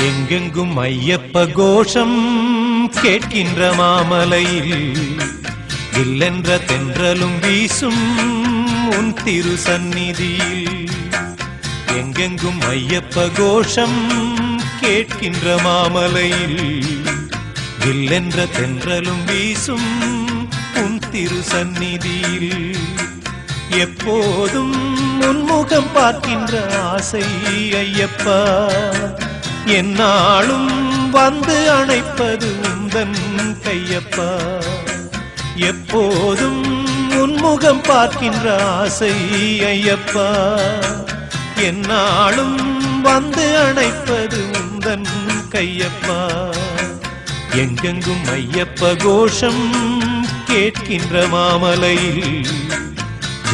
எங்கெங்கும் ஐயப்ப கோஷம் கேட்கின்ற மாமலையில் இல்லென்ற தென்றலும் வீசும் உன் திரு சந்நிதியில். எங்கெங்கும் ஐயப்ப கோஷம் கேட்கின்ற மாமலையில் இல்லென்ற தென்றலும் வீசும் உன் திரு சந்நிதியில். எப்போதும் உன்முகம் பார்க்கின்ற ஆசை ஐயப்பா, என்னாலும் வந்து அணைப்பது உந்தன் கையப்பா. எப்போதும் உன்முகம் பார்க்கின்ற ஆசை ஐயப்பா, என்னாலும் வந்து அணைப்பது உந்தன் கையப்பா. எங்கெங்கும் ஐயப்ப கோஷம் கேட்கின்ற மாமலையில்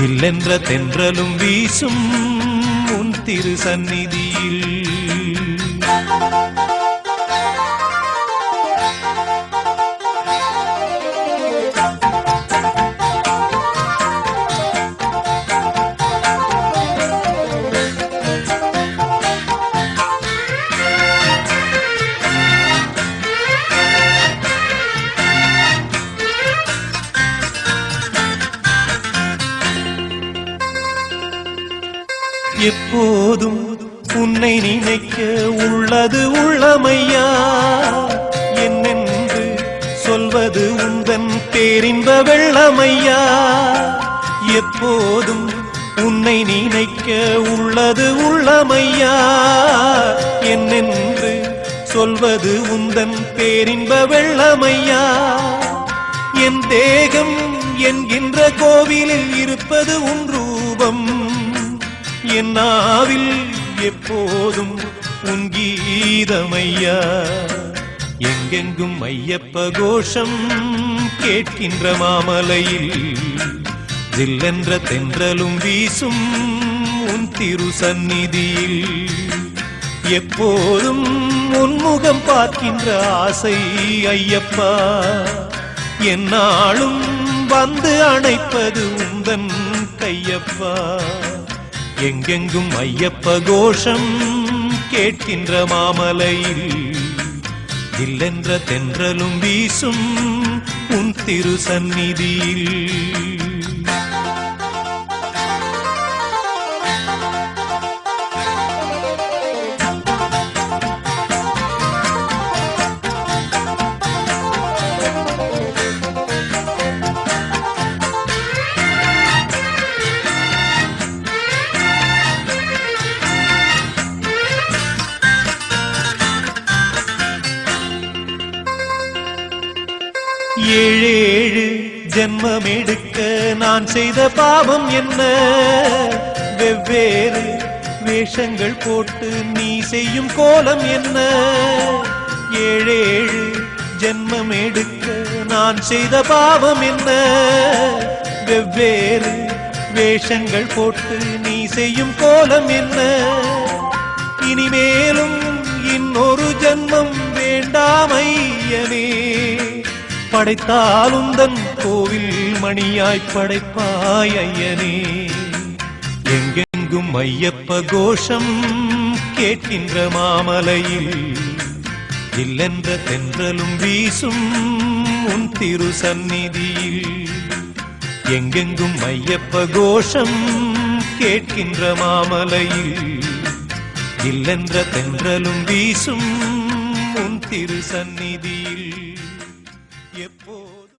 இல்லென்ற தென்றலும் வீசும் உன் திரு சந்நிதியில். எப்போதும் உன்னை நினைக்க உள்ளது உள்ளமையா, என்னென்று சொல்வது உந்தன் பேரின்ப வெள்ளமையா. எப்போதும் உன்னை நினைக்க உள்ளது உள்ளமையா, என்னென்று சொல்வது உந்தன் பேரின்ப வெள்ளமையா. என் தேகம் என்கின்ற கோவிலில் இருப்பது உன் ரூபம், என் நாவில் எப்போதும் உன் கீதமையா. எங்கெங்கும் ஐயப்ப கோஷம் கேட்கின்ற மாமலையில் ஜில்லென்ற தென்றலும் வீசும் உன் திரு சந்நிதியில். எப்போதும் உன்முகம் பார்க்கின்ற ஆசை ஐயப்பா, என்னாலும் வந்து அணைப்பது உந்தன் கையப்பா. எங்கெங்கும் ஐயப்ப கோஷம் கேட்கின்ற மாமலையில் இல்லென்ற தென்றலும் வீசும் உன் திரு சந்நிதியில். ஏழேழு ஜென்மம் எடுக்க நான் செய்த பாவம் என்ன, வெவ்வேறு வேஷங்கள் போட்டு நீ செய்யும் கோலம் என்ன. ஏழேழு ஜென்மம் எடுக்க நான் செய்த பாவம் என்ன, வெவ்வேறு வேஷங்கள் போட்டு நீ செய்யும் கோலம் என்ன. இனிமேலும் இன்னொரு ஜென்மம் வேண்டாம் ஐயனே, படைத்தாலுந்தன் கோவில் மணியாய் படைப்பாய் ஐயனே. எங்கெங்கும் ஐயப்ப கோஷம் கேட்கின்ற மாமலையில் இல்லென்ற தென்றலும் வீசும் உன் திரு சந்நிதியில். எங்கெங்கும் ஐயப்ப கோஷம் கேட்கின்ற மாமலையில் இல்லென்ற தென்றலும் வீசும் உன் திரு சந்நிதியில்.